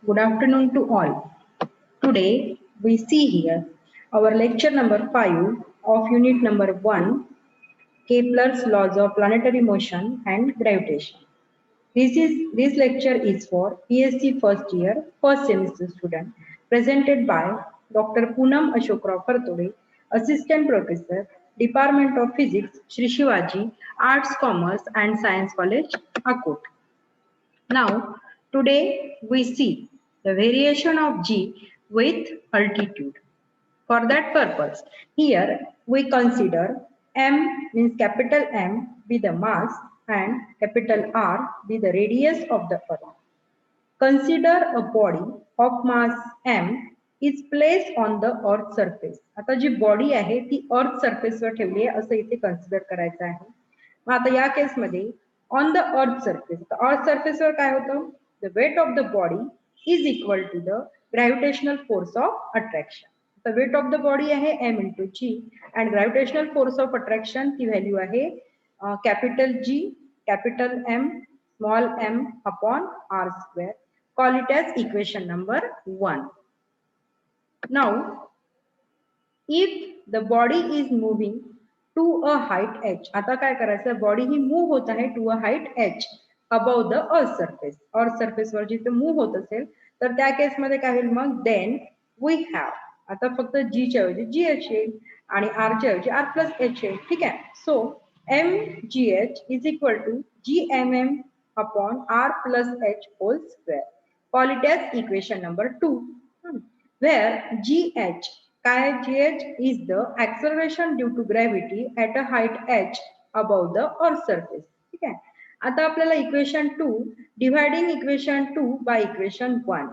Good afternoon to all. Today we see here our lecture number 5 of unit number 1, Kepler's laws of planetary motion and gravitation. This lecture is for PSC first year, first semester student, presented by Dr. Poonam Ashokrao Khartode, Assistant Professor, Department of Physics, Shri Shivaji, Arts, Commerce and Science College, Akot. Now, today we see the variation of G with altitude. For that purpose, here we consider M means capital M be the mass and capital R be the radius of the earth. Consider a body of mass M is placed on the earth surface. आता जी body आहे ती अर्थ सरफेसवर ठेवली आहे असं इथे consider करायचं आहे. मग आता या केसमध्ये ऑन द अर्थ सरफेसवर काय होतं, the weight of the body is equal to the gravitational force of attraction. The weight of the body आहे m into g and gravitational force of attraction ती व्हॅल्यू आहे capital G capital M small m upon r square. Call it as equation number 1. Now, if the body is moving to a height h, आता काय करायचं, body ही move होत आहे to a height h above the earth surface. Earth surface वर जिथे move होत असेल तर त्या केस मध्ये काय होईल, मग देन वी हॅव आता फक्त g च्या ऐवजी gh येईल आणि r च्या ऐवजी r प्लस h येईल. ठीक आहे. So mgh is equal to gmm upon r plus h whole square. Call it as equation number 2, where gh is the acceleration due to gravity at a height h above the earth surface. ठीक आहे. आता आपल्याला equation 2 dividing equation 2 by equation 1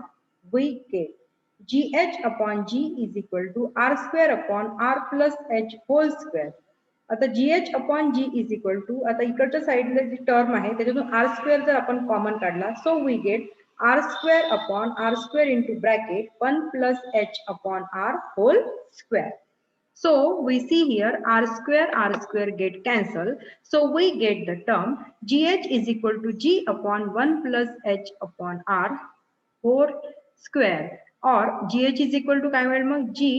we get gh upon g is equal to r square upon r plus h whole square. आता gh upon g is equal to, आता इकडच्या साइडला जी term आहे त्याच्यातून r स्क्वेअर जर आपण कॉमन काढला so we get r square upon r square into bracket 1 plus h upon r whole square. So we see here r square get cancel. So we get the term gh is equal to g upon 1 plus h upon r whole square, or gh is equal to काय मिळेल मग g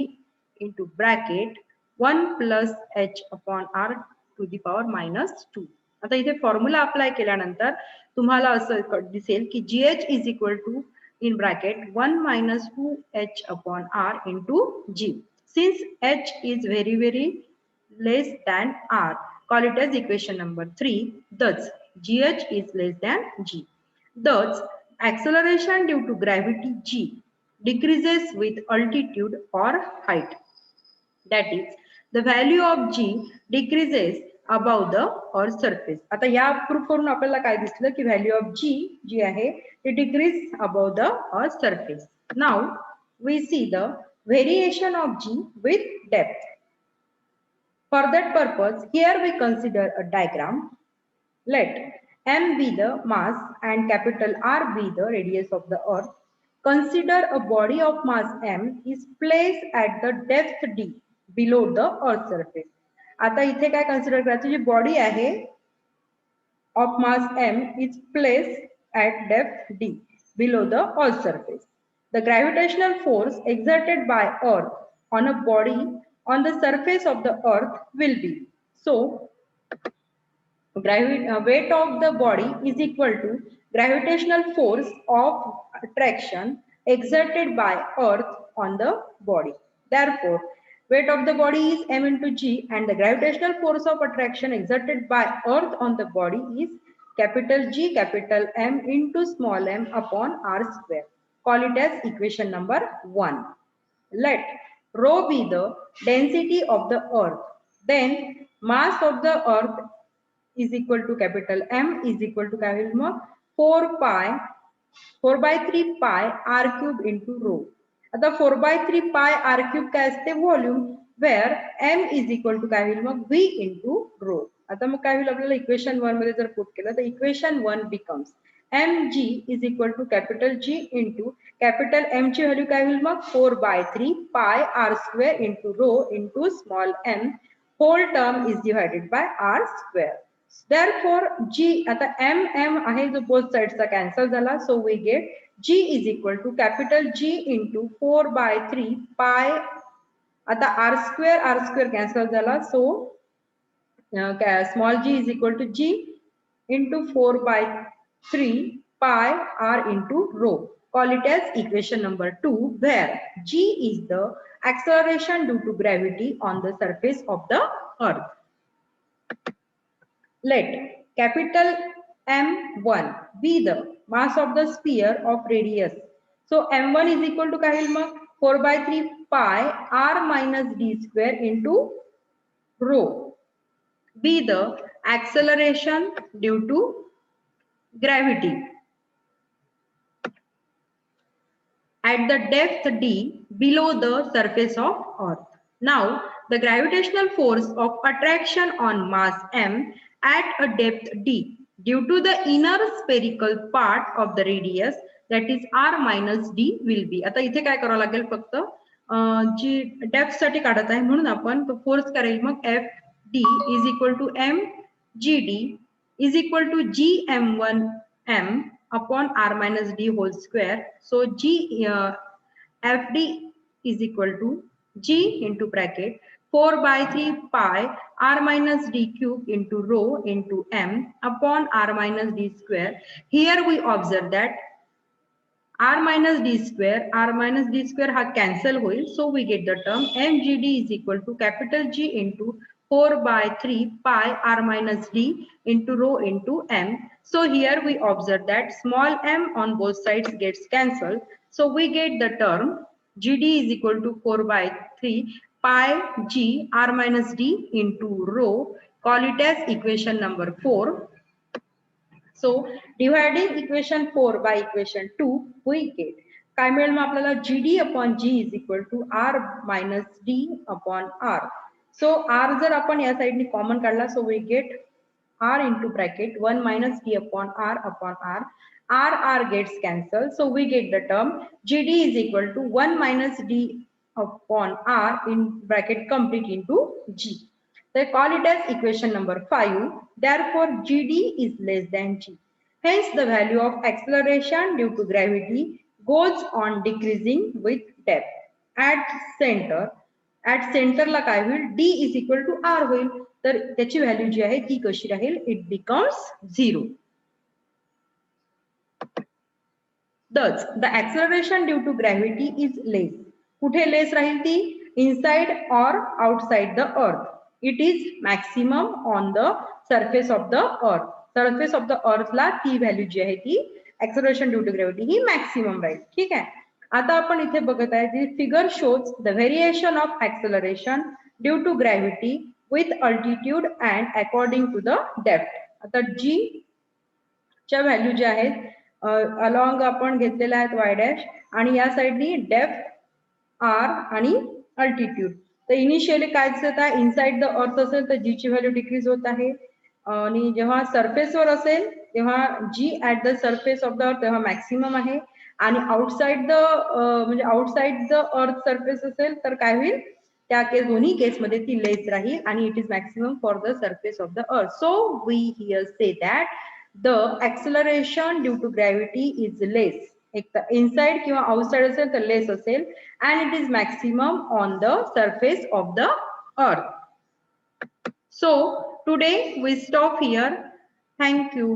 into bracket 1 plus h upon r to the power minus 2. आता इथे formula apply केल्यानंतर तुम्हाला असं दिसेल की gh is equal to in bracket 1 minus 2h upon r into g. Since h is very less than r, call it as equation number 3. Thus gh is less than g. Thus acceleration due to gravity g decreases with altitude or height. That is, the value of g decreases above the earth surface. आता या proof करून आपल्याला काय दिसलं की value of g जी आहे ते decrease above the earth surface. Now we see the variation of g with depth. For that purpose, here we consider a diagram. Let m be the mass and capital R be the radius of the earth. Consider a body of mass m is placed at the depth d below the earth surface. आता इथे काय consider करायचं, जी body आहे of mass m is placed at depth d below the earth surface. The gravitational force exerted by earth on a body on the surface of the earth will be, so weight of the body is equal to gravitational force of attraction exerted by earth on the body. Therefore, weight of the body is m into g and the gravitational force of attraction exerted by earth on the body is capital G capital M into small m upon r square. Call it as equation number 1. Let rho be the density of the earth. Then mass of the earth is equal to capital M is equal to काय होईल मग 4 by 3 pi r cube into rho. आता 4 by 3 pi r cube काय असते, volume, where m is equal to काय होईल मग v into rho. आता मग काय होईल आपल्याला इक्वेशन 1 मध्ये जर पुट केलं तर equation 1 becomes mg is equal to capital G into capital M ची व्हॅल्यू काय होईल मग 4 by 3 pi r square into rho into small m whole term is divided by r square. Therefore G आता m आहे जो both sides चा cancel झाला, so we get G is equal to capital G into 4/3 pi, आता r square cancel झाला, so small g is equal to G into 4/3 pi r into rho. Call it as equation number 2, where G is the acceleration due to gravity on the surface of the earth. Let capital M1 be the mass of the sphere of radius. So M1 is equal to काय होईल मग 4/3 pi r minus d square into rho. Be the acceleration due to gravity at the depth d below the surface of earth. Now the gravitational force of attraction on mass m at a depth d due to the inner spherical part of the radius, that is r minus d, will be. आता इथे काय करावं लागेल, फक्त जी depth साठी काढत आहे म्हणून आपण तो फोर्स करेल मग F d is equal to m g d is equal to G m1 m upon r minus d whole square. So G fd is equal to G into bracket 4/3 pi r minus d cube into rho into m upon r minus d square. Here we observe that r minus d square ha cancel होईल, so we get the term mgd is equal to capital G into 4/3 pi r minus d into rho into m. So here we observe that small m on both sides gets cancelled, so we get the term gd is equal to 4/3 pi g r minus d into rho. Call it as equation number 4. So dividing equation 4 by equation 2, we get काय मिळेल मग आपल्याला gd upon g is equal to r minus d upon r. So r जर आपण या साइडनी common काढला, so we get r into bracket 1 minus d upon r. R gets cancelled, so we get the term gd is equal to 1 minus d upon r in bracket complete into g. They call it as equation number 5. Therefore gd is less than g. Hence the value of acceleration due to gravity goes on decreasing with depth. At center ला काय होईल, d is equal to r होईल, तर त्याची value जी आहे ती कशी राहील, it becomes 0. Thus the acceleration due to gravity is less. कुठे less राहील ती, inside or outside the earth. It is maximum on the surface of the earth. Surface of the earth ला ती value जी आहे ती acceleration due to gravity he maximum राहील. ठीक आहे. आता आपण इथे बघत आहे ती figure shows the variation of acceleration due to gravity with altitude and according to the depth. आता g च्या व्हॅल्यू ज्या आहेत अलॉंग आपण घेतलेल्या आहेत y डॅश आणि या साइडनी डेप्थ r आणि अल्टिट्यूड. तर इनिशियली काय दिसत आहे, इनसाइड द अर्थ असेल तर जी ची व्हॅल्यू डिक्रीज होत आहे आणि जेव्हा सरफेसवर असेल तेव्हा g at the surface of the earth तेव्हा मॅक्सिमम आहे आणि आउटसाइड द म्हणजे आउटसाइड द अर्थ सरफेस असेल तर काय होईल, त्या केस दोन्ही केस मध्ये ती लेस राहील आणि it is maximum for the surface of the earth. So we here say that the acceleration due to gravity is less. एक तर इनसाइड किंवा आउटसाइड असेल तर लेस असेल and it is maximum on the surface of the earth. So today we stop here. Thank you.